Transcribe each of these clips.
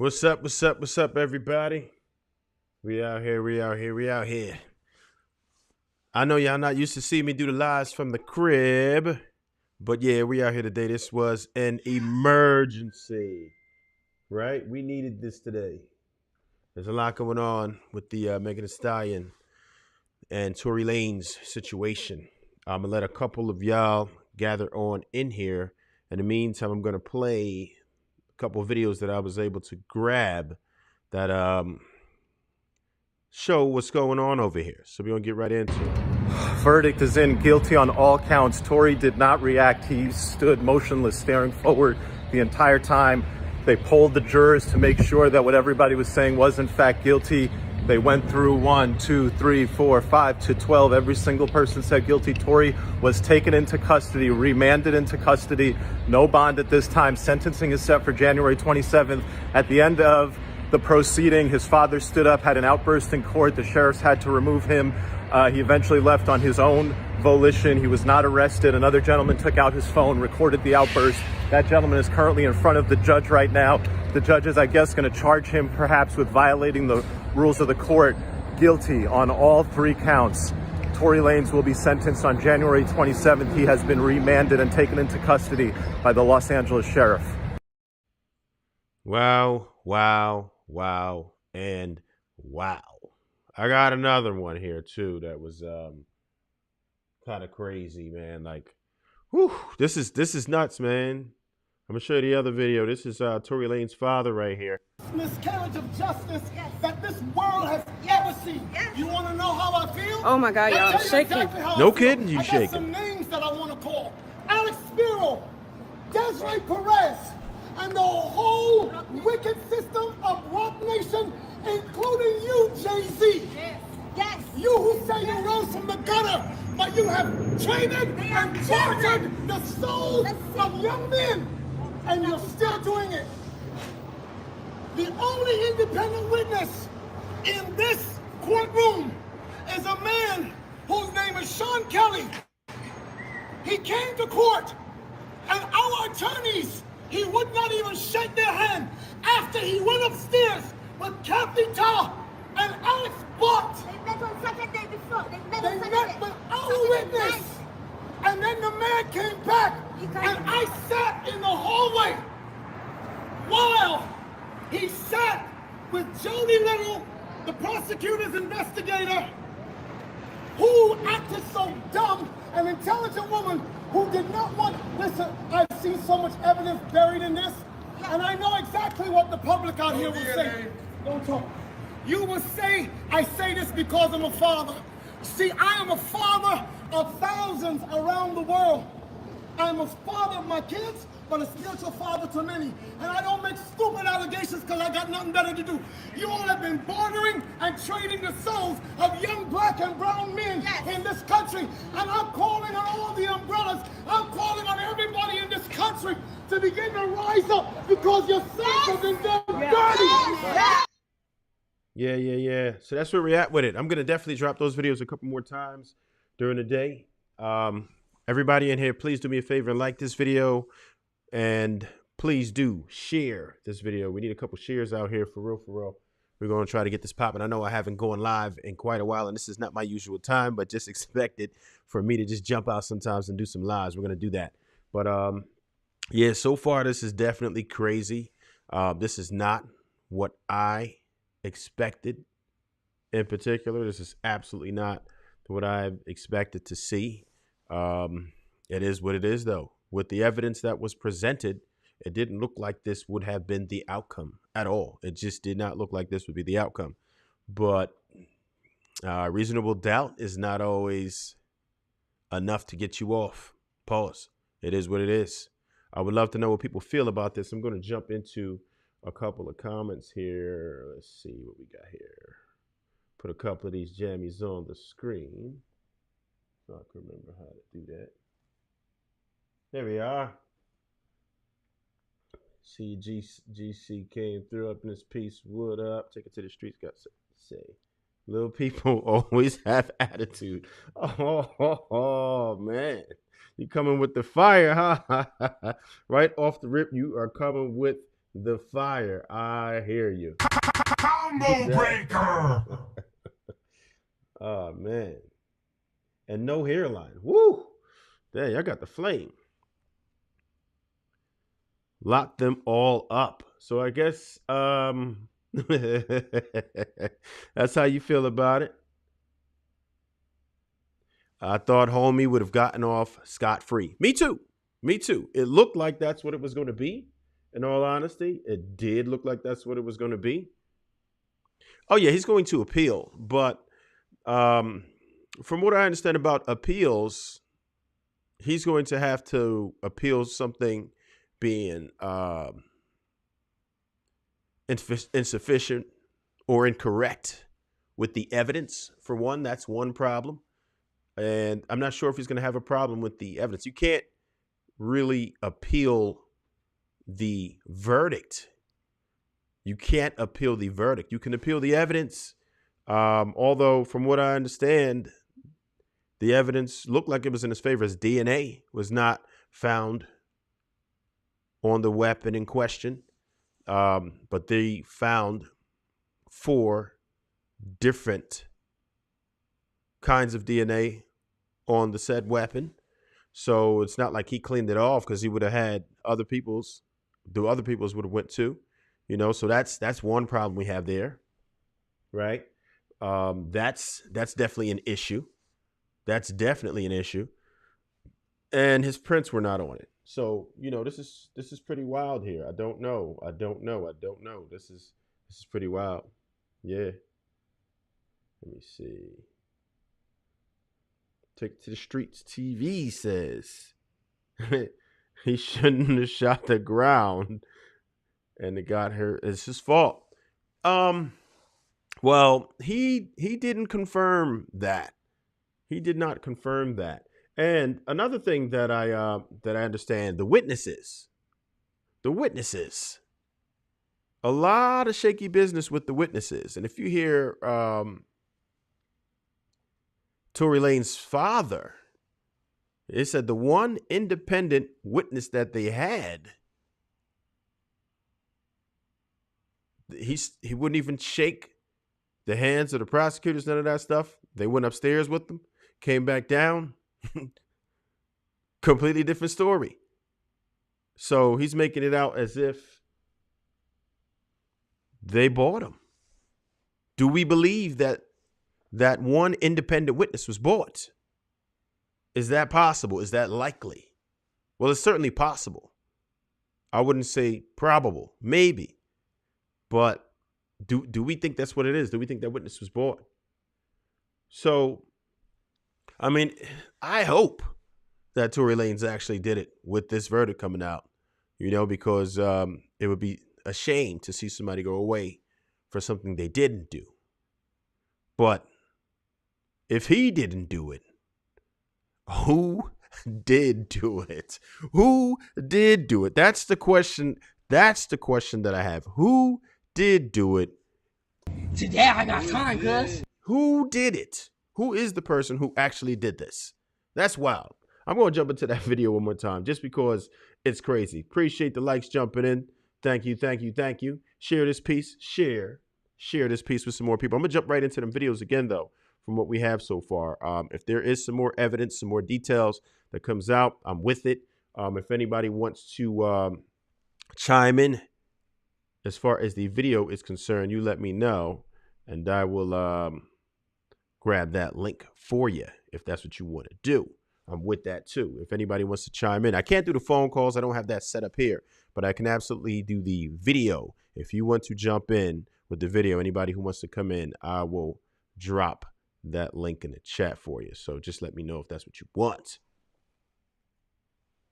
What's up? What's up? What's up, everybody? We out here. We out here. We out here. I know y'all not used to see me do the lives from the crib, but yeah, we out here today. This was an emergency, right? We needed this today. There's a lot going on with the Megan Thee Stallion and Tory Lanez situation. I'm gonna let a couple of y'all gather on in here. In the meantime, I'm gonna play a couple of videos that I was able to grab that show what's going on over here. So we're gonna get right into it. Verdict is in, guilty on all counts. Tory did not react. He stood motionless, staring forward the entire time. They polled the jurors to make sure that what everybody was saying was in fact guilty. They went through 1, 2, 3, 4, 5 to 12. Every single person said guilty. Tory was taken into custody, remanded into custody. No bond at this time. Sentencing is set for January 27th. At the end of the proceeding, his father stood up, had an outburst in court. The sheriffs had to remove him. He eventually left on his own volition. He was not arrested. Another gentleman took out his phone, recorded the outburst. That gentleman is currently in front of the judge right now. The judge is, I guess, going to charge him perhaps with violating the rules of the court. Guilty on all 3 counts. Tory Lanez will be sentenced on January 27th. He has been remanded and taken into custody by the Los Angeles sheriff. Wow, wow, wow, and wow. I got another one here too that was kind of crazy, man. Like, whew, this is nuts, man. I'm gonna show you the other video. This is Tory Lanez's father right here. Miscarriage of justice that this world has ever seen. You want to know how I feel? Oh my God, y'all, I'm shaking. Exactly No kidding, you I shaking. got some names that I want to call: Alex Spiro, Desiree Perez, and the whole wicked system of Rock Nation, including you, Jay-Z. Yes. You who say you rose from the gutter, but you have traded and tortured the souls of young men, and you're still doing it. The only independent witness in this courtroom is a man whose name is Sean Kelly. He came to court, and our attorneys, he would not even shake their hand after he went upstairs with Kathy Tar and Alex Bott. They met on Saturday before. They met with our witness. And then the man came back, and I sat in the hallway while he sat with Jody Little, the prosecutor's investigator, who acted so dumb, an intelligent woman who did not want, listen, I've seen so much evidence buried in this, and I know exactly what the public out here will say. Don't talk. You will say, I say this because I'm a father. See, I am a father of thousands around the world. I'm a father of my kids, but a spiritual father to many. And I don't make stupid allegations because I got nothing better to do. You all have been bartering and trading the souls of young black and brown men in this country. And I'm calling on all the umbrellas. I'm calling on everybody in this country to begin to rise up because your sons have been done dirty. Yeah. So that's where we're at with it. I'm gonna definitely drop those videos a couple more times during the day. Everybody in here, please do me a favor and like this video, and please do share this video. We need a couple shares out here for real, for real. We're gonna try to get this popping. I know I haven't gone live in quite a while, and this is not my usual time, but just expect it for me to just jump out sometimes and do some lives. We're gonna do that. But yeah, so far this is definitely crazy. This is not what I expected in particular. This is absolutely not what I expected to see. It is what it is, though. With the evidence that was presented, it didn't look like this would have been the outcome at all. It just did not look like this would be the outcome. But reasonable doubt is not always enough to get you off. Pause. It is what it is. I would love to know what people feel about this. I'm going to jump into a couple of comments here. Let's see what we got here. Put a couple of these jammies on the screen. So I can remember how to do that. There we are. See, GC came through up in this piece. What up? Take it to the streets. Got to say. Little people always have attitude. Oh, man. You coming with the fire, huh? Right off the rip, you are coming with The fire. I hear you. Combo breaker. Oh man. And no hairline. Woo! There, y'all got the flame. Lock them all up. So I guess that's how you feel about it. I thought homie would have gotten off scot-free. Me too. Me too. It looked like that's what it was going to be. In all honesty, it did look like that's what it was going to be. Oh yeah, he's going to appeal, but um, from what I understand about appeals, he's going to have to appeal something being insufficient or incorrect with the evidence. For one, that's one problem. And I'm not sure if he's going to have a problem with the evidence. You can't really appeal the verdict. You can't appeal the verdict. You can appeal the evidence. Although, from what I understand, the evidence looked like it was in his favor. His DNA was not found on the weapon in question. But they found 4 different kinds of DNA on the said weapon. So it's not like he cleaned it off, because he would have had other people's. The other people's would have went too, So that's one problem we have there, right? That's definitely an issue. That's definitely an issue. And his prints were not on it. So this is pretty wild here. I don't know. This is pretty wild. Yeah. Let me see. Take it to the streets. TV says he shouldn't have shot the ground, and it got her. It's his fault. Well, he didn't confirm that. He did not confirm that. And another thing that I understand, the witnesses, a lot of shaky business with the witnesses. And if you hear Tory Lanez's father, it said the one independent witness that they had, he wouldn't even shake the hands of the prosecutors, none of that stuff. They went upstairs with them, came back down. Completely different story. So he's making it out as if they bought him. Do we believe that one independent witness was bought? Is that possible? Is that likely? Well, it's certainly possible. I wouldn't say probable, maybe. But do we think that's what it is? Do we think that witness was bought? So, I mean, I hope that Tory Lanez actually did it with this verdict coming out, because it would be a shame to see somebody go away for something they didn't do. But if he didn't do it, who did do it? Who did do it? That's the question. That's the question that I have. Who did do it? Today I got time, cuz. Who did it? Who is the person who actually did this? That's wild. I'm going to jump into that video one more time just because it's crazy. Appreciate the likes jumping in. Thank you. Share this piece. Share this piece with some more people. I'm going to jump right into them videos again, though, from what we have so far. If there is some more evidence, some more details that comes out, I'm with it. If anybody wants to chime in as far as the video is concerned, you let me know, and I will grab that link for you if that's what you want to do. I'm with that too. If anybody wants to chime in, I can't do the phone calls. I don't have that set up here, but I can absolutely do the video. If you want to jump in with the video, anybody who wants to come in, I will drop that link in the chat for you. So just let me know if that's what you want.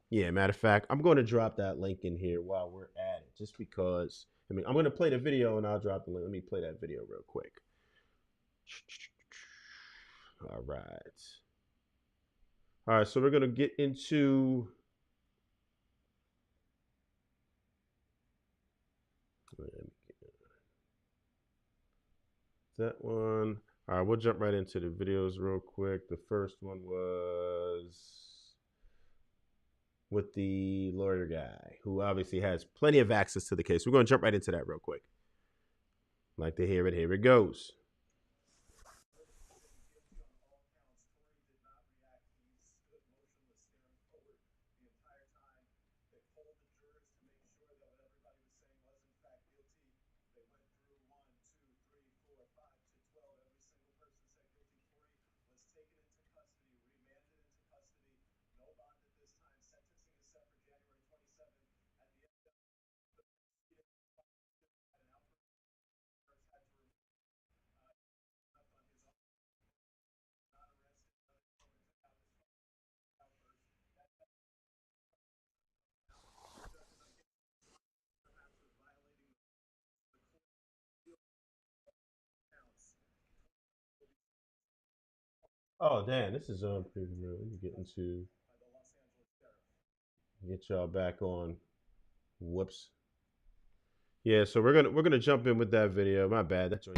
Yeah, matter of fact, I'm going to drop that link in here while we're at it, just because, I'm going to play the video and I'll drop the link. Let me play that video real quick. All right, so we're going to get into that one. All right, we'll jump right into the videos real quick. The first one was with the lawyer guy, who obviously has plenty of access to the case. We're going to jump right into that real quick. Like to hear it. Here it goes. Oh, damn. This is pretty real. Let me get y'all back on. Whoops. Yeah, so we're gonna jump in with that video. My bad. That's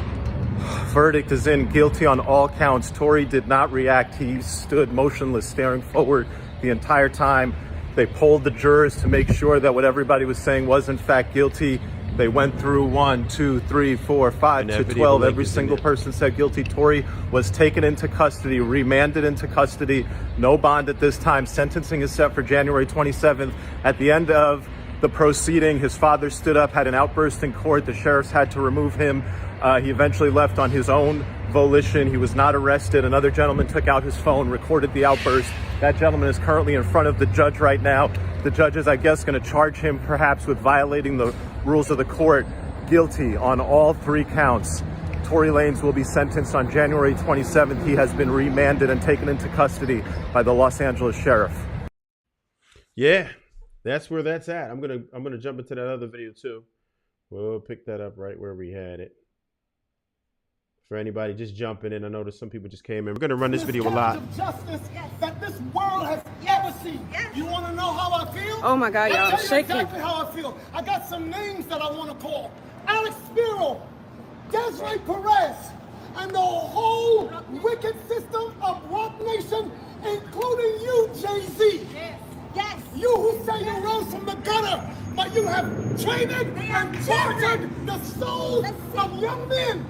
Verdict is in, guilty on all counts. Tory did not react. He stood motionless, staring forward the entire time. They polled the jurors to make sure that what everybody was saying was in fact guilty. They went through 1, 2, 3, 4, 5 to 12. Every single person said guilty. Tory was taken into custody, remanded into custody. No bond at this time. Sentencing is set for January 27th. At the end of the proceeding, his father stood up, had an outburst in court. The sheriffs had to remove him. He eventually left on his own volition. He was not arrested. Another gentleman took out his phone, recorded the outburst. That gentleman is currently in front of the judge right now. The judge is, I guess, going to charge him perhaps with violating the rules of the court. Guilty on all 3 counts. Tory Lanez will be sentenced on January 27th. He has been remanded and taken into custody by the Los Angeles sheriff. Yeah, that's where that's at. I'm gonna jump into that other video too. We'll pick that up right where we had it. For anybody just jumping in, I noticed some people just came in. We're gonna run this video a lot. Of justice that this world has ever seen. You want to know how I feel? Oh my God, y'all, I'll tell you shaking. exactly how I feel. I got some names that I want to call: Alex Spiro, Desiree Perez, and the whole wicked system of Rock Nation, including you, Jay-Z. Yes. You who say you rose from the gutter, but you have traded and tortured the souls of young men,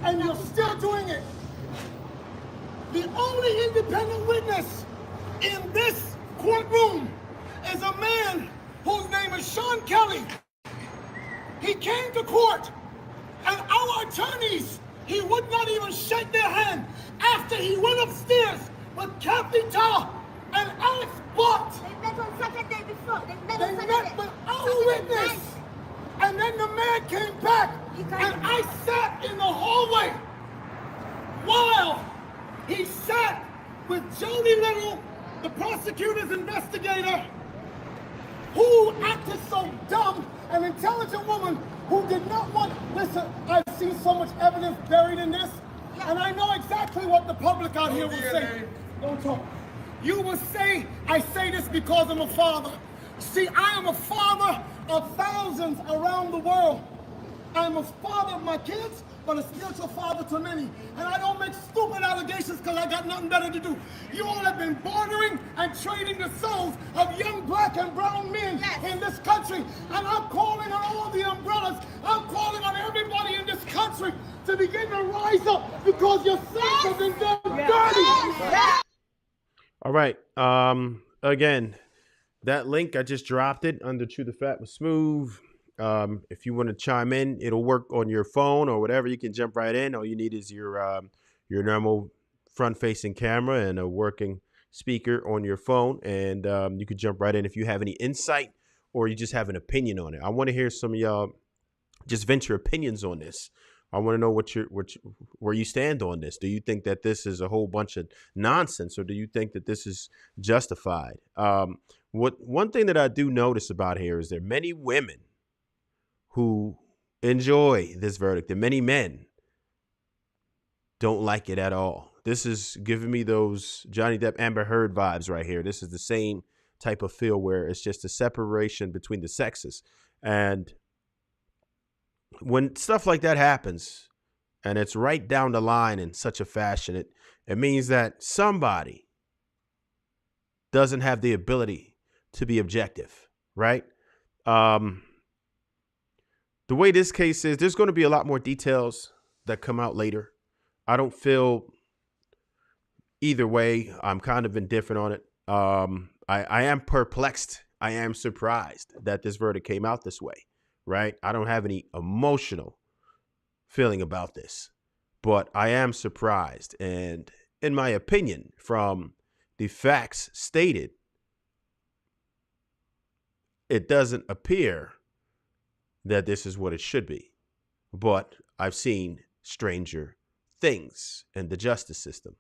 and you're still doing it. The only independent witness in this courtroom is a man whose name is Sean Kelly. He came to court, and our attorneys, he would not even shake their hand after he went upstairs with Kathy Ta and Alex Bott. They met on Saturday before. They met with our witness. And then the man came back, and I sat in the hallway while he sat with Jody Little, the prosecutor's investigator, who acted so dumb, an intelligent woman who did not want, listen, I've seen so much evidence buried in this, and I know exactly what the public out here will say. Don't talk. You will say, I say this because I'm a father. See, I am a father of thousands around the world. I'm a father of my kids, but a spiritual father to many. And I don't make stupid allegations because I got nothing better to do. You all have been bartering and trading the souls of young black and brown men in this country. And I'm calling on all the umbrellas. I'm calling on everybody in this country to begin to rise up because your sons have been done dirty. All right. Again, that link, I just dropped it under Chew the Fat with Smooth. If you want to chime in, it'll work on your phone or whatever. You can jump right in. All you need is your normal front-facing camera and a working speaker on your phone, and you can jump right in if you have any insight or you just have an opinion on it. I want to hear some of y'all just vent your opinions on this. I want to know where you stand on this. Do you think that this is a whole bunch of nonsense, or do you think that this is justified? One thing that I do notice about here is there are many women who enjoy this verdict, and many men don't like it at all. This is giving me those Johnny Depp, Amber Heard vibes right here. This is the same type of feel where it's just a separation between the sexes. And when stuff like that happens and it's right down the line in such a fashion, it means that somebody doesn't have the ability to be objective, right? The way this case is, there's going to be a lot more details that come out later. I don't feel either way. I'm kind of indifferent on it. I am perplexed. I am surprised that this verdict came out this way, right? I don't have any emotional feeling about this, but I am surprised. And in my opinion, from the facts stated, it doesn't appear that this is what it should be. But I've seen stranger things in the justice system.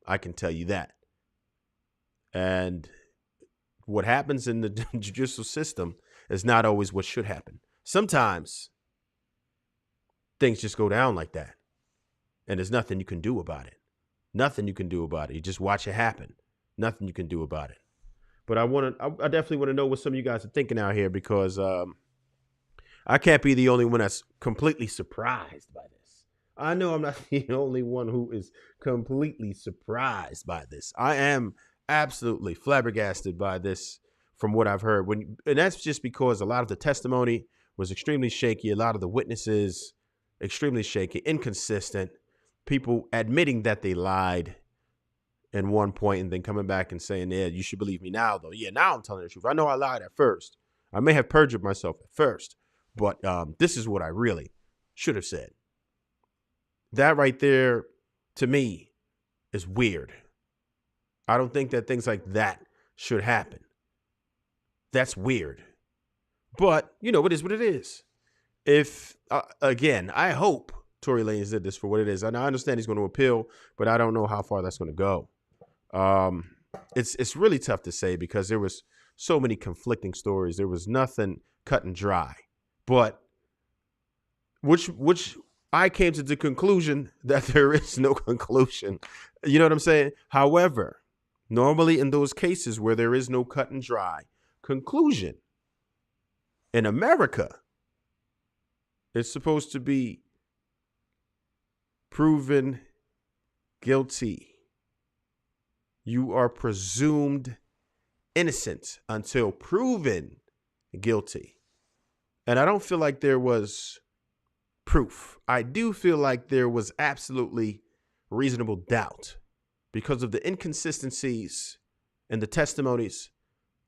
I can tell you that. And what happens in the judicial system is not always what should happen. Sometimes things just go down like that, and there's nothing you can do about it. Nothing you can do about it. You just watch it happen. Nothing you can do about it. But I definitely want to know what some of you guys are thinking out here, because I can't be the only one that's completely surprised by this. I know I'm not the only one who is completely surprised by this. I am absolutely flabbergasted by this from what I've heard. And that's just because a lot of the testimony was extremely shaky. A lot of the witnesses, extremely shaky, inconsistent. People admitting that they lied in one point and then coming back and saying, yeah, you should believe me now, though. Yeah, now I'm telling the truth. I know I lied at first. I may have perjured myself at first, but this is what I really should have said. That right there, to me, is weird. I don't think that things like that should happen. That's weird. But, you know, it is what it is. If, again, I hope Tory Lanez did this for what it is. And I understand he's going to appeal, but I don't know how far that's going to go. It's really tough to say because there was so many conflicting stories. There was nothing cut and dry. But which I came to the conclusion that there is no conclusion. You know what I'm saying? However, normally in those cases where there is no cut and dry conclusion, in America, it's supposed to be proven guilty. You are presumed innocent until proven guilty. And I don't feel like there was proof. I do feel like there was absolutely reasonable doubt because of the inconsistencies in the testimonies.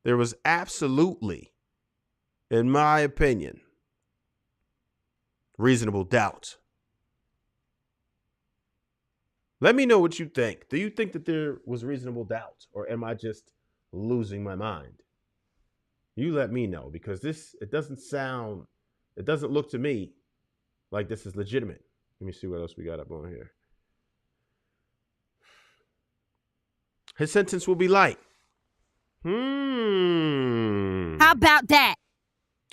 There was absolutely, in my opinion, reasonable doubt. Let me know what you think. Do you think that there was reasonable doubt, or am I just losing my mind? You let me know, because it doesn't look to me like this is legitimate. Let me see what else we got up on here. His sentence will be light. How about that?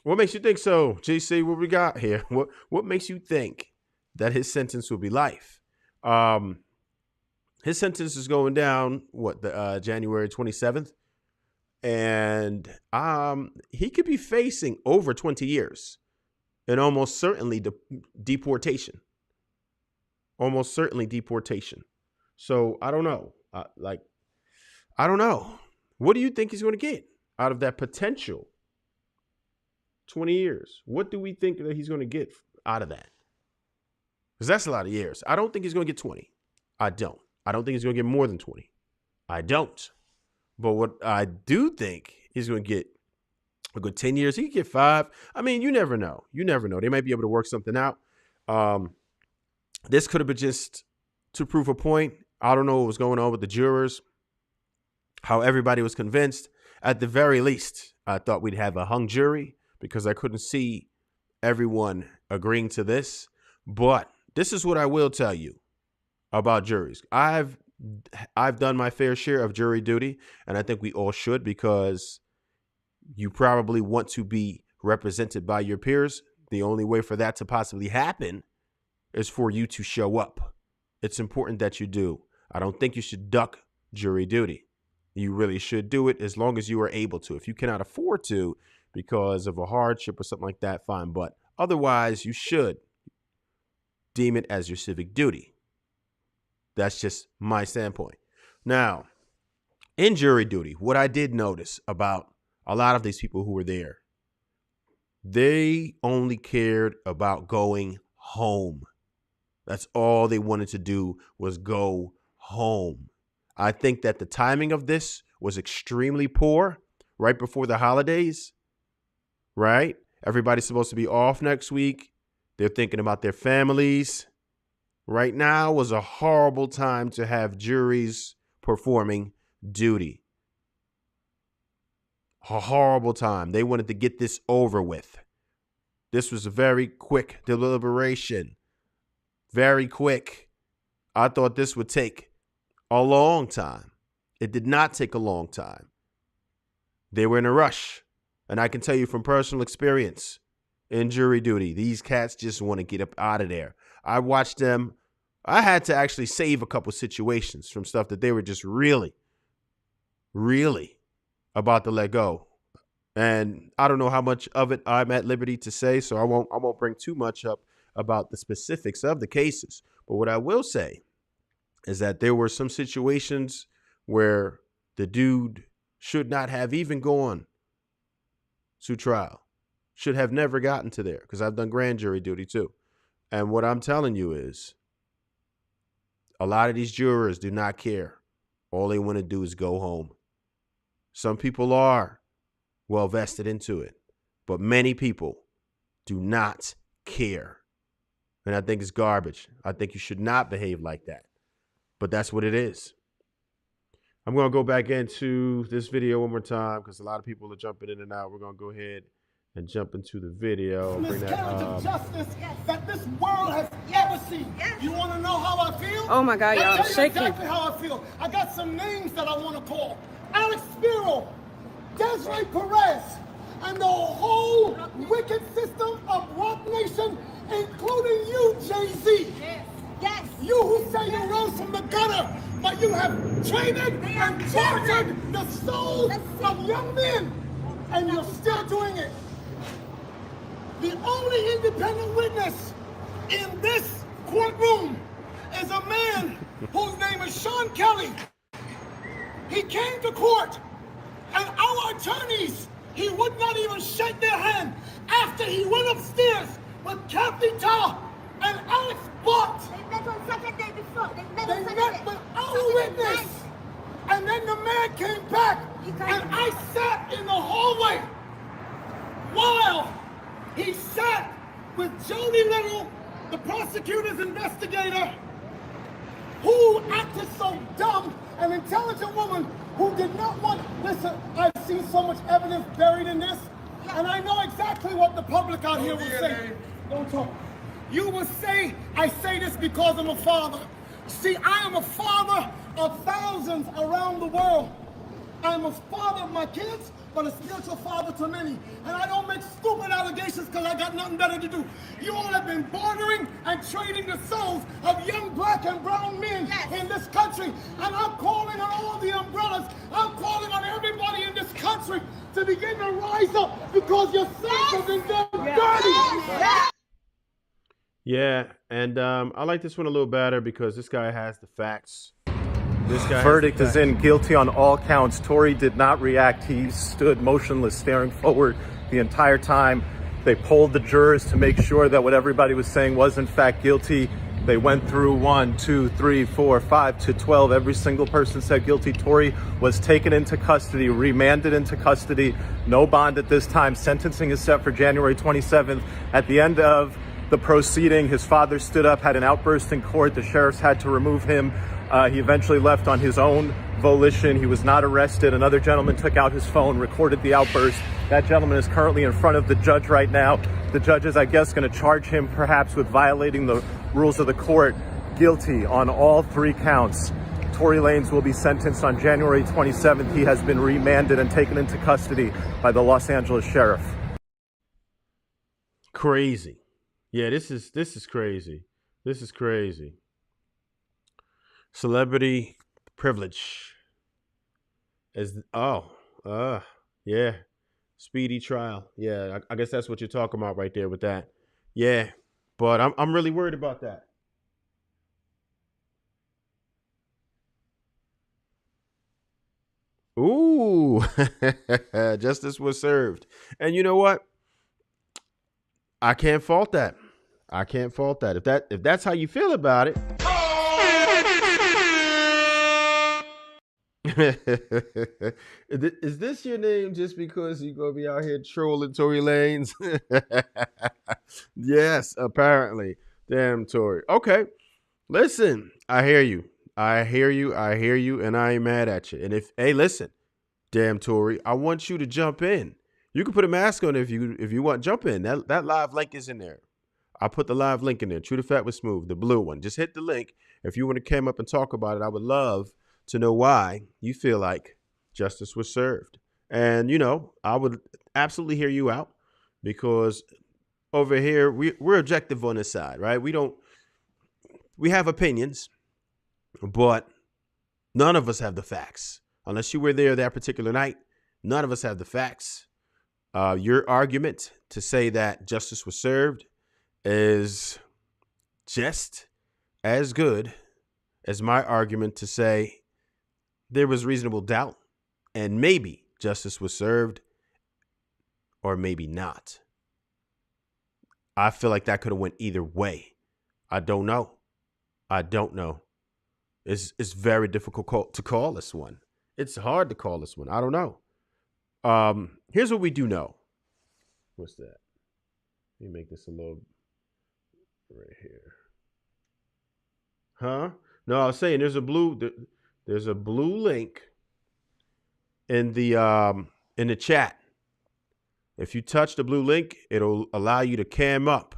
What makes you think so, GC? What we got here? What makes you think that his sentence will be life? His sentence is going down, January 27th. And he could be facing over 20 years and almost certainly deportation. Almost certainly deportation. So I don't know. I don't know. What do you think he's going to get out of that potential 20 years? What do we think that he's going to get out of that? Because that's a lot of years. I don't think he's going to get 20. I don't. I don't think he's going to get more than 20. I don't. But what I do think he's going to get a good 10 years. He could get 5. I mean, you never know. You never know. They might be able to work something out. This could have been just to prove a point. I don't know what was going on with the jurors, how everybody was convinced. At the very least, I thought we'd have a hung jury because I couldn't see everyone agreeing to this. But this is what I will tell you about juries. I've done my fair share of jury duty, and I think we all should, because you probably want to be represented by your peers. The only way for that to possibly happen is for you to show up. It's important that you do. I don't think you should duck jury duty. You really should do it as long as you are able to. If you cannot afford to because of a hardship or something like that, fine. But otherwise, you should deem it as your civic duty. That's just my standpoint. Now, in jury duty, what I did notice about a lot of these people who were there, they only cared about going home. That's all they wanted to do was go home. I think that the timing of this was extremely poor right before the holidays, right? Everybody's supposed to be off next week. They're thinking about their families. Right now was a horrible time to have juries performing duty. A horrible time. They wanted to get this over with. This was a very quick deliberation. Very quick. I thought this would take a long time. It did not take a long time. They were in a rush. And I can tell you from personal experience in jury duty, these cats just want to get up out of there. I watched them. I had to actually save a couple situations from stuff that they were just really about to let go. And I don't know how much of it I'm at liberty to say, so I won't bring too much up about the specifics of the cases. But what I will say is that there were some situations where the dude should not have even gone to trial, should have never gotten to there, because I've done grand jury duty too. And what I'm telling you is a lot of these jurors do not care. All they want to do is go home. Some people are well vested into it, but many people do not care. And I think it's garbage. I think you should not behave like that. But that's what it is. I'm going to go back into this video one more time because a lot of people are jumping in and out. We're going to go ahead and jump into the video. Miscarriage of justice that this world has ever seen. You want to know how I feel? Oh my God, y'all, I'll tell you shaking. exactly how I feel. I got some names that I want to call. Alex Spiro, Desiree Perez, and the whole wicked system of Rock Nation, including you, Jay-Z. Yes. You who say you rose from the gutter, but you have traded and tortured the souls of young men, and you're still doing it. The only independent witness in this courtroom is a man whose name is Sean Kelly. He came to court, and our attorneys, he would not even shake their hand after he went upstairs with Kathy Ta and Alex Bott. They met on Saturday before. They met with our witness. And then the man came back, and I sat in the hallway while he sat with Jody Little, the prosecutor's investigator, who acted so dumb, an intelligent woman who did not want, listen, I've seen so much evidence buried in this, and I know exactly what the public out here will say. Don't talk. You will say, I say this because I'm a father. See, I am a father of thousands around the world. I'm a father of my kids, but a spiritual father to many. And I don't make stupid allegations because I got nothing better to do. You all have been bartering and trading the souls of young black and brown men in this country. And I'm calling on all the umbrellas. I'm calling on everybody in this country to begin to rise up because your sons have been done dirty. Yeah, and I like this one a little better because this guy has the facts. This guy Verdict is in, guilty on all counts. Tory did not react. He stood motionless, staring forward the entire time. They polled the jurors to make sure that what everybody was saying was in fact guilty. They went through 1, 2, 3, 4, 5 to 12. Every single person said guilty. Tory was taken into custody, remanded into custody. No bond at this time. Sentencing is set for January 27th. At the end of the proceeding, his father stood up, had an outburst in court. The sheriffs had to remove him. He eventually left on his own volition. He was not arrested. Another gentleman took out his phone, recorded the outburst. That gentleman is currently in front of the judge right now. The judge is, I guess, going to charge him perhaps with violating the rules of the court. Guilty on all 3 counts. Tory Lanez will be sentenced on January 27th. He has been remanded and taken into custody by the Los Angeles sheriff. crazy. Yeah, this is crazy. This is crazy. Celebrity privilege is yeah. Speedy trial. Yeah, I guess that's what you're talking about right there with that. Yeah. But I'm really worried about that. Ooh, justice was served. And you know what? I can't fault that. I can't fault that. If that's how you feel about it. Is this your name just because you're gonna be out here trolling Tory Lanez? Yes, apparently. Damn, Tory. Okay. Listen, I hear you. I hear you. I hear you, and I ain't mad at you. And hey, listen, damn Tory, I want you to jump in. You can put a mask on if you want. Jump in. That live link is in there. I'll put the live link in there. True to Fat with Smooth, the blue one. Just hit the link. If you want to come up and talk about it, I would love to know why you feel like justice was served. And, I would absolutely hear you out because over here, we're objective on this side, right? We have opinions, but none of us have the facts. Unless you were there that particular night, none of us have the facts. Your argument to say that justice was served is just as good as my argument to say there was reasonable doubt and maybe justice was served or maybe not. I feel like that could have went either way. I don't know. It's very difficult to call this one. It's hard to call this one. I don't know. Here's what we do know. What's that? Let me make this a little right here. Huh? No, I was saying there's a blue link in the chat. If you touch the blue link, it'll allow you to cam up.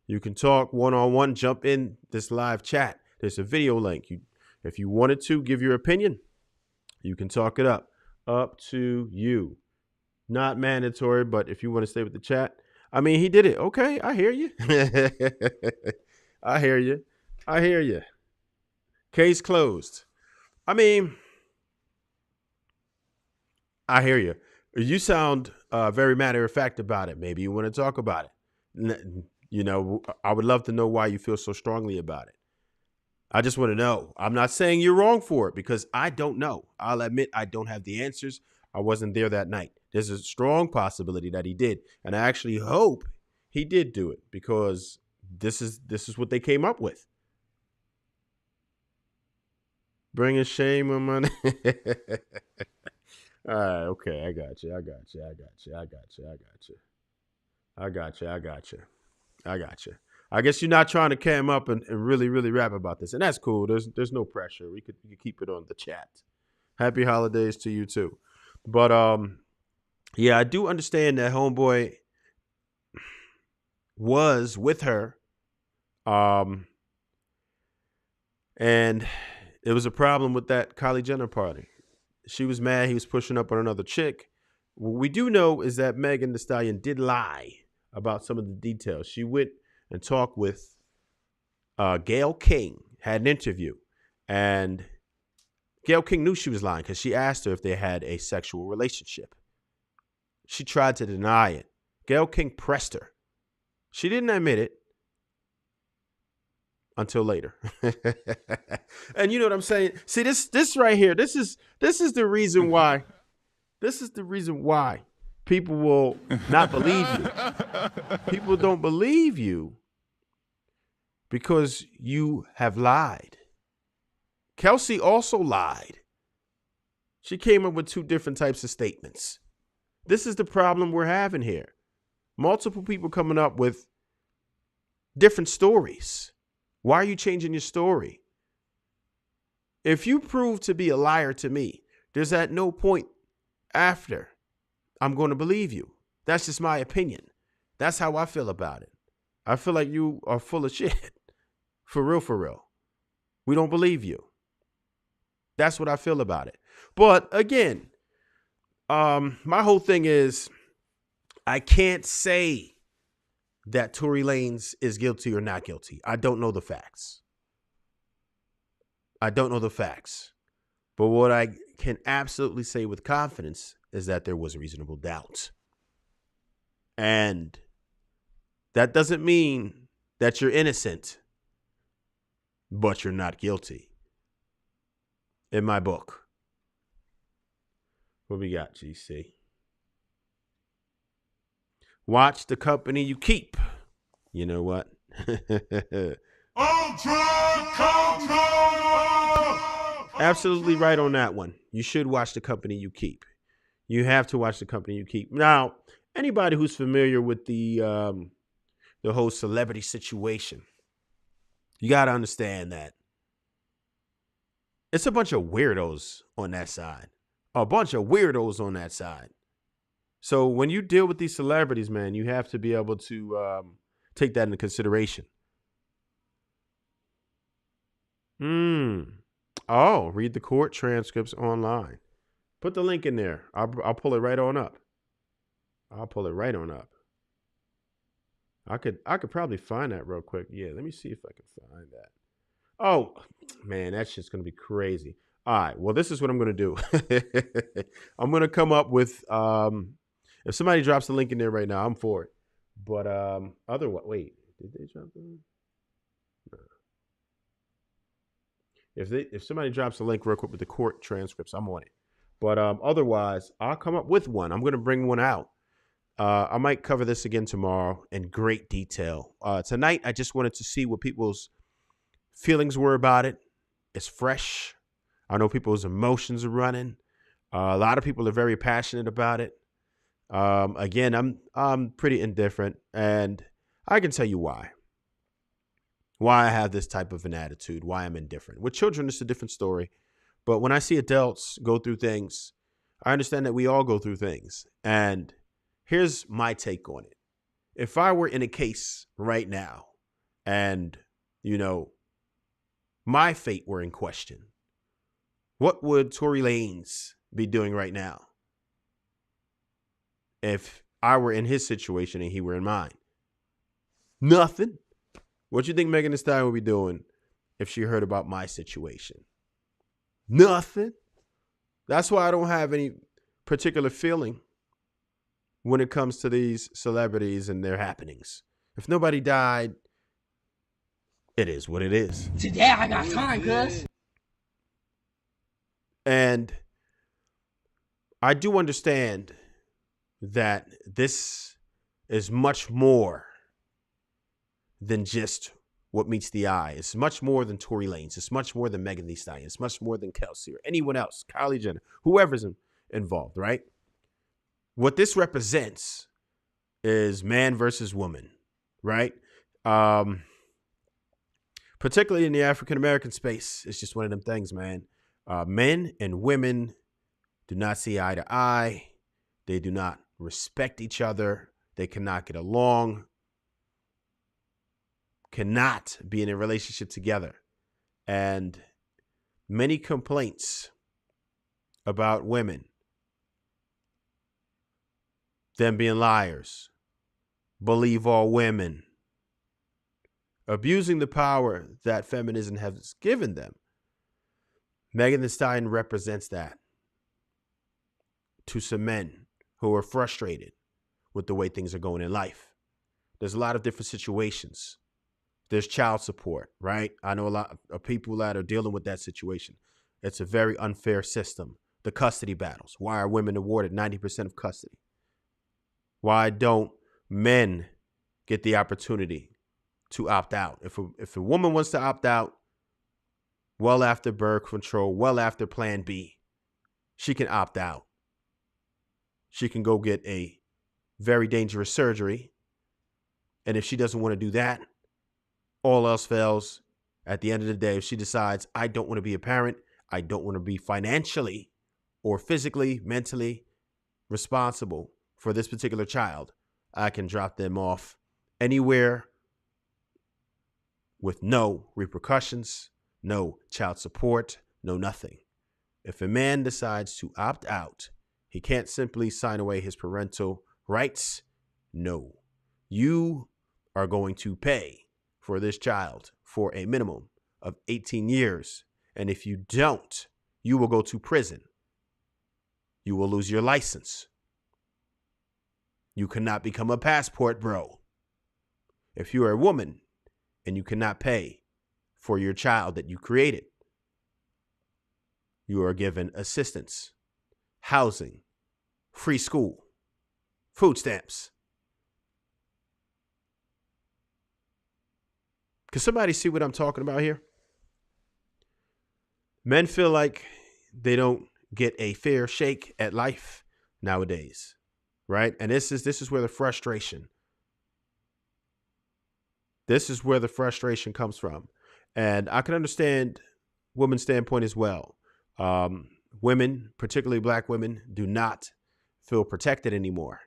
You can talk one-on-one, jump in this live chat. There's a video link. If you wanted to give your opinion, you can talk it up. Up to you. Not mandatory, but if you want to stay with the chat. I mean, he did it. Okay, I hear you. I hear you. Case closed. I mean, I hear you. You sound very matter of fact about it. Maybe you want to talk about it. I would love to know why you feel so strongly about it. I just want to know. I'm not saying you're wrong for it because I don't know. I'll admit I don't have the answers. I wasn't there that night. There's a strong possibility that he did. And I actually hope he did do it because this is what they came up with. Bringing shame on my All right, okay, I got you. I guess you're not trying to cam up and really, really rap about this, and that's cool. There's no pressure. We could keep it on the chat. Happy holidays to you too. But yeah, I do understand that homeboy was with her, and it was a problem with that Kylie Jenner party. She was mad he was pushing up on another chick. What we do know is that Megan Thee Stallion did lie about some of the details. She went and talked with Gayle King, had an interview, and Gayle King knew she was lying because she asked her if they had a sexual relationship. She tried to deny it. Gayle King pressed her. She didn't admit it until later. And you know what I'm saying? See, this right here, this is the reason why. This is the reason why people will not believe you. People don't believe you because you have lied. Kelsey also lied. She came up with two different types of statements. This is the problem we're having here. Multiple people coming up with different stories. Why are you changing your story? If you prove to be a liar to me, there's at no point after I'm going to believe you. That's just my opinion. That's how I feel about it. I feel like you are full of shit. For real, for real. We don't believe you. That's what I feel about it. But again, my whole thing is I can't say that Tory Lanez is guilty or not guilty. I don't know the facts. But what I can absolutely say with confidence is that there was reasonable doubt. And that doesn't mean that you're innocent, but you're not guilty. In my book. What we got, GC? Watch the company you keep. You know what? Absolutely right on that one. You should watch the company you keep. You have to watch the company you keep. Now, anybody who's familiar with the whole celebrity situation, you got to understand that it's a bunch of weirdos on that side. A bunch of weirdos on that side. So when you deal with these celebrities, man, you have to be able to take that into consideration. Oh, read the court transcripts online. Put the link in there. I'll pull it right on up. I could probably find that real quick. Yeah, let me see if I can find that. Oh, man, that shit's going to be crazy. All right, well, this is what I'm going to do. I'm going to come up with, if somebody drops the link in there right now, I'm for it. But otherwise, wait, did they drop the link? No. If somebody drops the link real quick with the court transcripts, I'm on it. But otherwise, I'll come up with one. I'm going to bring one out. I might cover this again tomorrow in great detail. Tonight, I just wanted to see what people's feelings were about it. It's fresh. I know people's emotions are running. A lot of people are very passionate about it. Again, I'm pretty indifferent, and I can tell you why. Why I have this type of an attitude, why I'm indifferent. With children, it's a different story. But when I see adults go through things, I understand that we all go through things. And here's my take on it. If I were in a case right now and, my fate were in question, what would Tory Lanez be doing right now if I were in his situation and he were in mine? Nothing. What you think Megan Thee Stallion would be doing if she heard about my situation? Nothing. That's why I don't have any particular feeling when it comes to these celebrities and their happenings. If nobody died, it is what it is. Today I got time, cuz. And I do understand that this is much more than just what meets the eye. It's much more than Tory Lanez. It's much more than Megan Thee Stallion. It's much more than Kelsey or anyone else, Kylie Jenner, whoever's involved, right? What this represents is man versus woman, right? Particularly in the African-American space, it's just one of them things, man. Men and women do not see eye to eye. They do not respect each other. They cannot get along. Cannot be in a relationship together. And many complaints about women, them being liars, believe all women, abusing the power that feminism has given them. Megan Thee Stallion represents that to some men who are frustrated with the way things are going in life. There's a lot of different situations. There's child support, right? I know a lot of people that are dealing with that situation. It's a very unfair system. The custody battles. Why are women awarded 90% of custody? Why don't men get the opportunity to opt out? If a woman wants to opt out, well after birth control, well after Plan B, she can opt out. She can go get a very dangerous surgery. And if she doesn't want to do that, all else fails. At the end of the day, if she decides, I don't want to be a parent, I don't want to be financially or physically, mentally responsible for this particular child, I can drop them off anywhere with no repercussions, no child support, no nothing. If a man decides to opt out, he can't simply sign away his parental rights. No. You are going to pay for this child for a minimum of 18 years. And if you don't, you will go to prison. You will lose your license. You cannot become a passport bro. If you are a woman and you cannot pay for your child that you created, you are given assistance, housing, free school, food stamps. Can somebody see what I'm talking about here? Men feel like they don't get a fair shake at life nowadays, right? And this is where the frustration. This is where the frustration comes from. And I can understand women's standpoint as well. Women, particularly black women, do not feel protected anymore.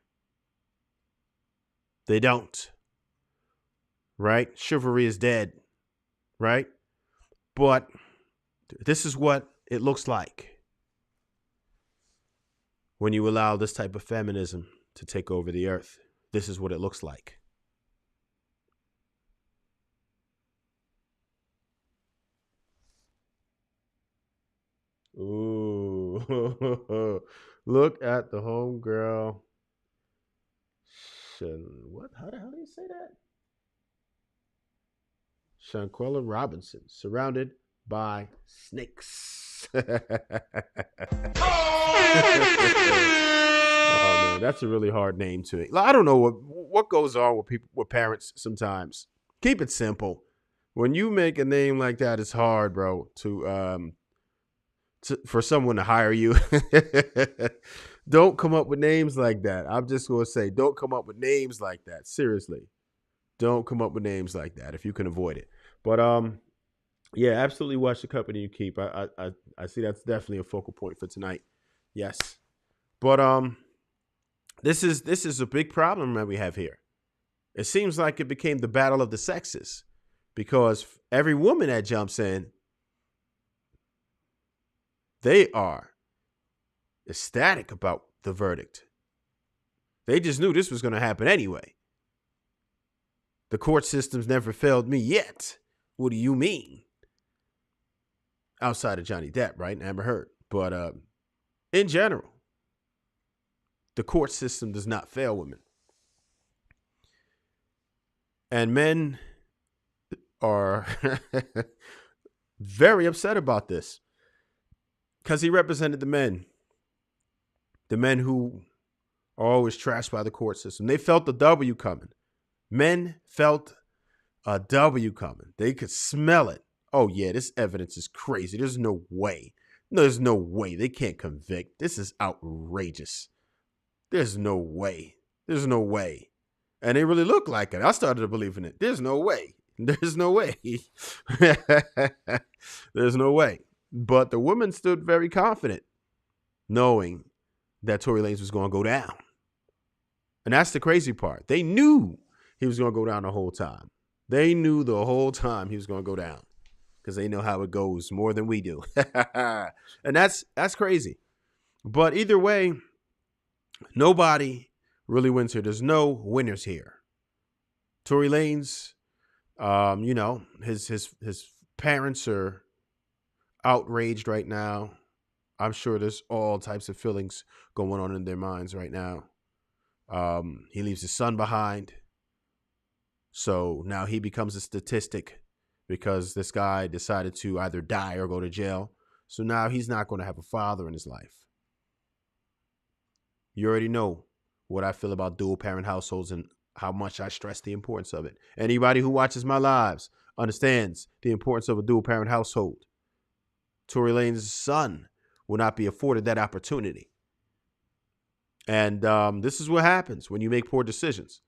They don't. Right? Chivalry is dead. Right? But this is what it looks like when you allow this type of feminism to take over the earth. This is what it looks like. Ooh, look at the homegirl. What? How the hell do you say that? Shanquella Robinson, surrounded by snakes. Oh man, that's a really hard name to it. I don't know what goes on with people, with parents sometimes. Keep it simple. When you make a name like that, it's hard, bro, for someone to hire you. Don't come up with names like that. I'm just going to say, don't come up with names like that. Seriously. Don't come up with names like that if you can avoid it. But yeah, absolutely watch the company you keep. I see that's definitely a focal point for tonight. Yes. But this is a big problem that we have here. It seems like it became the battle of the sexes because every woman that jumps in, they are ecstatic about the verdict. They just knew this was going to happen anyway. The court system's never failed me yet. What do you mean? Outside of Johnny Depp, right? And Amber Heard. But in general, the court system does not fail women. And men are very upset about this. Because he represented the men who are always trashed by the court system. They felt the W coming. Men felt a W coming. They could smell it. Oh, yeah, this evidence is crazy. There's no way. There's no way. They can't convict. This is outrageous. There's no way. There's no way. And they really look like it. I started to believe in it. There's no way. There's no way. There's no way. But the woman stood very confident, knowing that Tory Lanez was going to go down. And that's the crazy part. They knew he was going to go down the whole time. They knew the whole time he was going to go down because they know how it goes more than we do. And that's crazy. But either way, nobody really wins here. There's no winners here. Tory Lanez, his parents are outraged right now. I'm sure there's all types of feelings going on in their minds right now. He leaves his son behind. So now he becomes a statistic because this guy decided to either die or go to jail. So now he's not going to have a father in his life. You already know what I feel about dual parent households and how much I stress the importance of it. Anybody who watches my lives understands the importance of a dual parent household. Tory Lanez's son will not be afforded that opportunity. And this is what happens when you make poor decisions.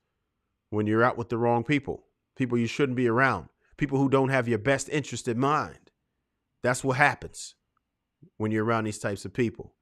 When you're out with the wrong people you shouldn't be around, people who don't have your best interest in mind. That's what happens when you're around these types of people.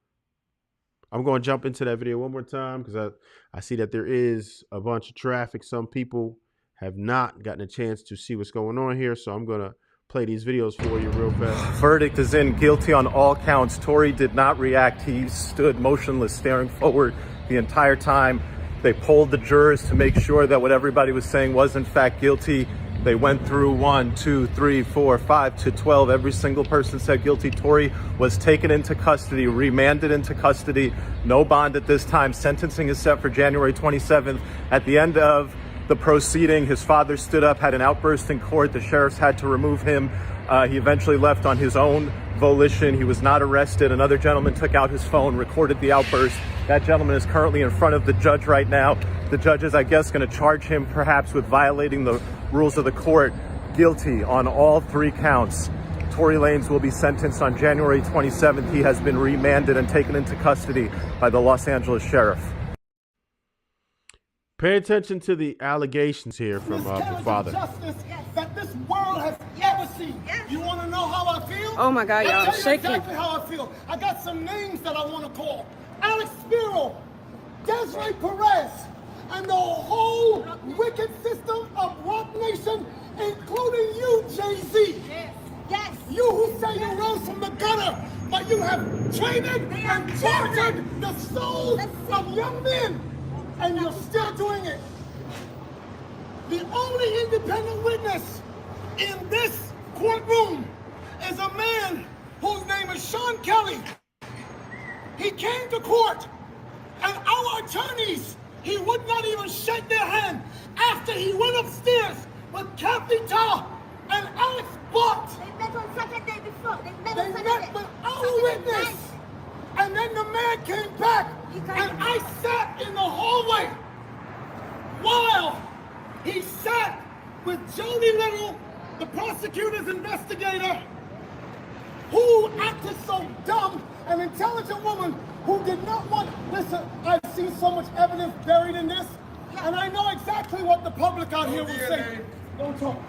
I'm going to jump into that video one more time because I see that there is a bunch of traffic. Some people have not gotten a chance to see what's going on here, so I'm going to play these videos for you real fast. Verdict is in, guilty on all counts. Tory did not react. He stood motionless, staring forward the entire time. They polled the jurors to make sure that what everybody was saying was in fact guilty. They went through 1, 2, 3, 4, 5 to 12. Every single person said guilty. Tory was taken into custody, remanded into custody. No bond at this time. Sentencing is set for January 27th. At the end of the proceeding, his father stood up, had an outburst in court. The sheriffs had to remove him He eventually left on his own volition. He was not arrested. Another gentleman took out his phone, recorded the outburst. That gentleman is currently in front of the judge right now. The judge is, I guess, going to charge him perhaps with violating the rules of the court. Guilty on all 3 counts. Tory Lanez will be sentenced on January 27th. He has been remanded and taken into custody by the Los Angeles sheriff. Pay attention to the allegations here from the father. Justice that this world has ever seen. You want to know how I feel? Oh my God, y'all, I'll I'm tell you shaking. exactly how I feel. I got some names that I want to call: Alex Spiro, Desiree Perez, and the whole wicked system of Rock Nation, including you, Jay-Z. Yes. You who say you rose from the gutter, but you have traded and tortured the souls of young men, and you're still doing it. The only independent witness in this courtroom is a man whose name is Sean Kelly. He came to court, and our attorneys, he would not even shake their hand after he went upstairs with Kathy Ta and Alex Bott. They met on Saturday before. They met They on met Saturday. with our Saturday witness. night. And then the man came back, and I sat in the hallway while he sat with Jody Little, the prosecutor's investigator, who acted so dumb, an intelligent woman who did not want. Listen, I've seen so much evidence buried in this, and I know exactly what the public out here will say. Don't talk.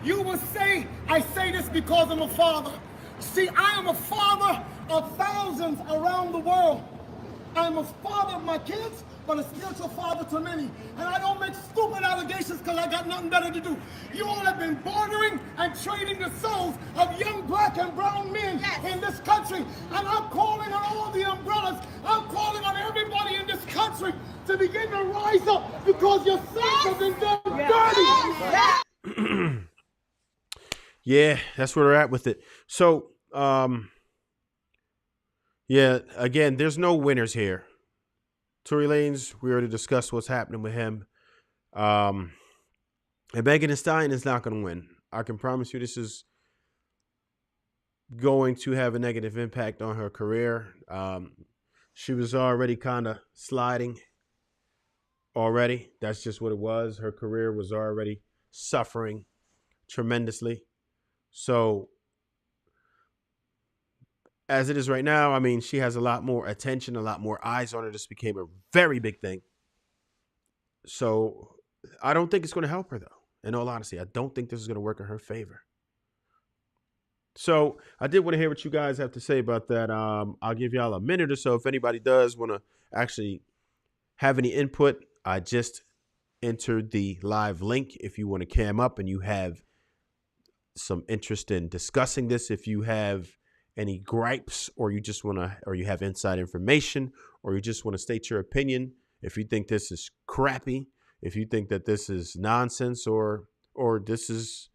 You will say, I say this because I'm a father. See, I am a father of thousands around the world. I'm a father of my kids, but a spiritual father to many. And I don't make stupid allegations because I got nothing better to do. You all have been bartering and trading the souls of young black and brown men in this country. And I'm calling on all the umbrellas. I'm calling on everybody in this country to begin to rise up because your sons have been done dirty. Yeah, that's where we're at with it. So, yeah, again, there's no winners here. Tory Lanez, we already discussed what's happening with him. And Megan Thee Stallion is not going to win. I can promise you this is going to have a negative impact on her career. She was already kind of sliding already. That's just what it was. Her career was already suffering tremendously. So as it is right now, I mean, she has a lot more attention, a lot more eyes on her. This became a very big thing. So I don't think it's going to help her, though. In all honesty, I don't think this is going to work in her favor. So I did want to hear what you guys have to say about that. I'll give y'all a minute or so. If anybody does want to actually have any input, I just entered the live link. If you want to cam up and you have some interest in discussing this, if you have any gripes, or you just want to, or you have inside information, or you just want to state your opinion, if you think this is crappy, if you think that this is nonsense, or this is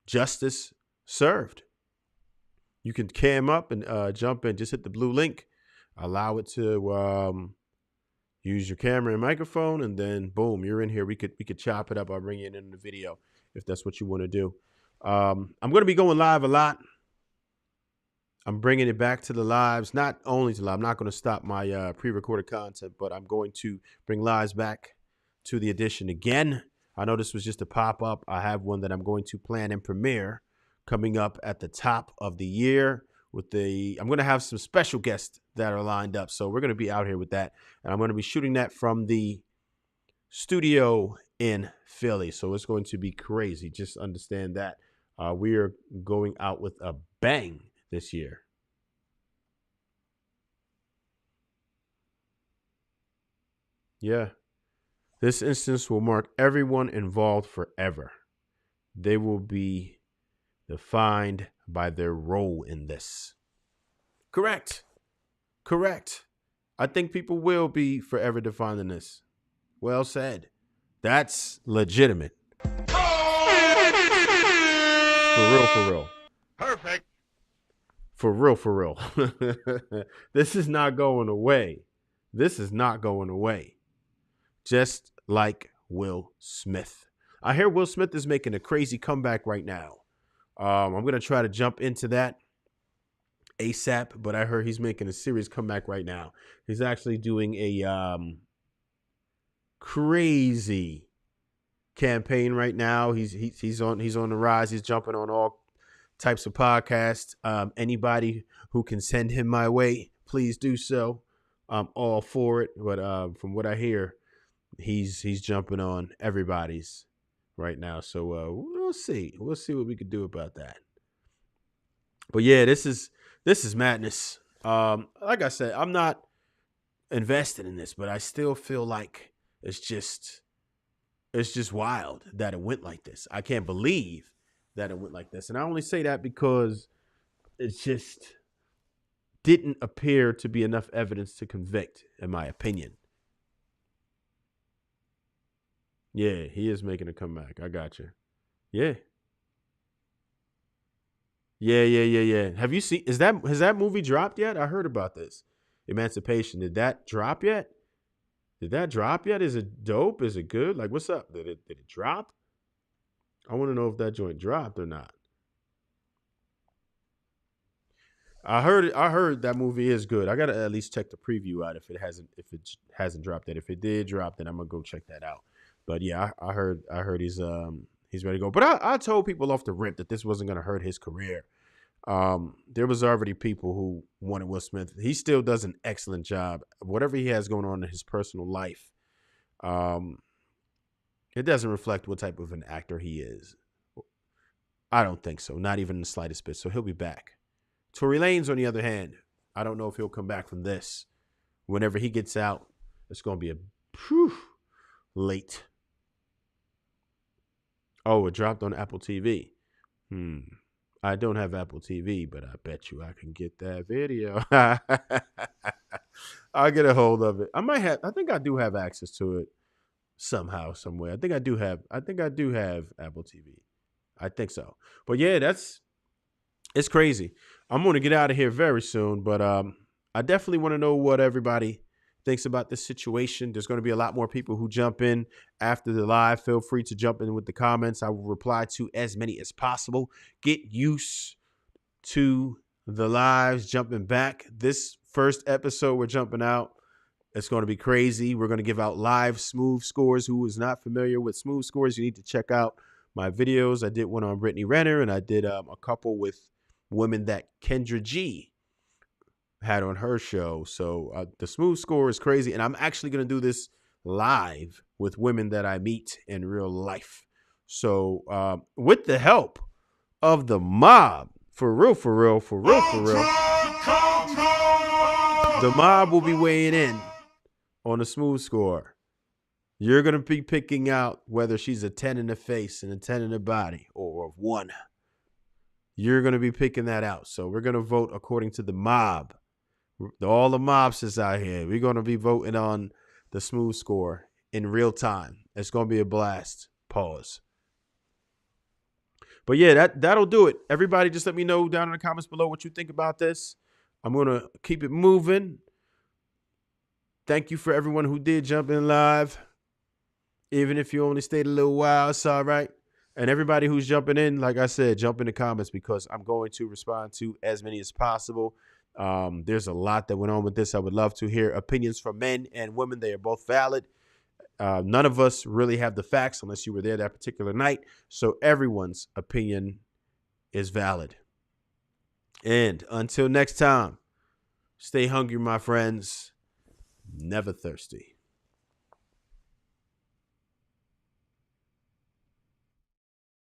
justice served, you can cam up and jump in. Just hit the blue link, allow it to use your camera and microphone, and then boom, you're in here. We could chop it up. I'll bring you in the video if that's what you want to do. I'm going to be going live a lot. I'm bringing it back to the lives, not only to live. I'm not going to stop my pre-recorded content, but I'm going to bring lives back to the edition again. I know this was just a pop-up. I have one that I'm going to plan and premiere coming up at the top of the year. I'm going to have some special guests that are lined up. So we're going to be out here with that. And I'm going to be shooting that from the studio in Philly. So it's going to be crazy. Just understand that. We are going out with a bang this year. Yeah. This instance will mark everyone involved forever. They will be defined by their role in this. Correct. I think people will be forever defined in this. Well said. That's legitimate. For real. Perfect. For real. This is not going away. Just like Will Smith. I hear Will Smith is making a crazy comeback right now. I'm going to try to jump into that ASAP, but I heard he's making a serious comeback right now. He's actually doing a crazy campaign right now. He's on the rise. He's jumping on all types of podcasts. Anybody who can send him my way, please do so. I'm all for it. But from what I hear, he's jumping on everybody's right now. So we'll see. We'll see what we could do about that. But yeah, this is madness. Like I said, I'm not invested in this, but I still feel like it's just wild that it went like this. I can't believe that it went like this. And I only say that because it just didn't appear to be enough evidence to convict, in my opinion. Yeah, he is making a comeback. I got you. Yeah. Yeah. Have you seen, has that movie dropped yet? I heard about this. Emancipation. Did that drop yet? Is it dope? Is it good? Like, what's up? Did it drop? I want to know if that joint dropped or not. I heard that movie is good. I gotta at least check the preview out if it hasn't dropped yet. If it did drop, then I'm gonna go check that out. But yeah, I heard he's ready to go. But I told people off the rip that this wasn't gonna hurt his career. There was already people who wanted Will Smith. He still does an excellent job. Whatever he has going on in his personal life, it doesn't reflect what type of an actor he is. I don't think so. Not even the slightest bit. So he'll be back. Tory Lanez, on the other hand, I don't know if he'll come back from this. Whenever he gets out, it's going to be late. Oh, it dropped on Apple TV. I don't have Apple TV, but I bet you I can get that video. I'll get a hold of it. I think I do have access to it somehow, somewhere. I think I do have Apple TV. I think so. But yeah, it's crazy. I'm going to get out of here very soon, but I definitely want to know what everybody thinks about this situation. There's going to be a lot more people who jump in after the live. Feel free to jump in with the comments. I will reply to as many as possible. Get used to the lives jumping back. This first episode we're jumping out, it's going to be crazy. We're going to give out live smooth scores. Who is not familiar with smooth scores, you need to check out my videos. I did one on Brittany Renner, and I did a couple with women that Kendra G had on her show. So the smooth score is crazy. And I'm actually going to do this live with women that I meet in real life. So with the help of the mob, for real, the mob will be weighing in on the smooth score. You're going to be picking out whether she's a 10 in the face and a 10 in the body, or a 1. You're going to be picking that out. So we're going to vote according to the mob. All the mobsters out here. We're going to be voting on the smooth score in real time. It's going to be a blast. Pause. But yeah, that'll do it. Everybody just let me know down in the comments below what you think about this. I'm going to keep it moving. Thank you for everyone who did jump in live. Even if you only stayed a little while, it's all right. And everybody who's jumping in, like I said, jump in the comments because I'm going to respond to as many as possible. There's a lot that went on with this. I would love to hear opinions from men and women. They are both valid. None of us really have the facts unless you were there that particular night. So everyone's opinion is valid. And until next time, stay hungry, my friends. Never thirsty.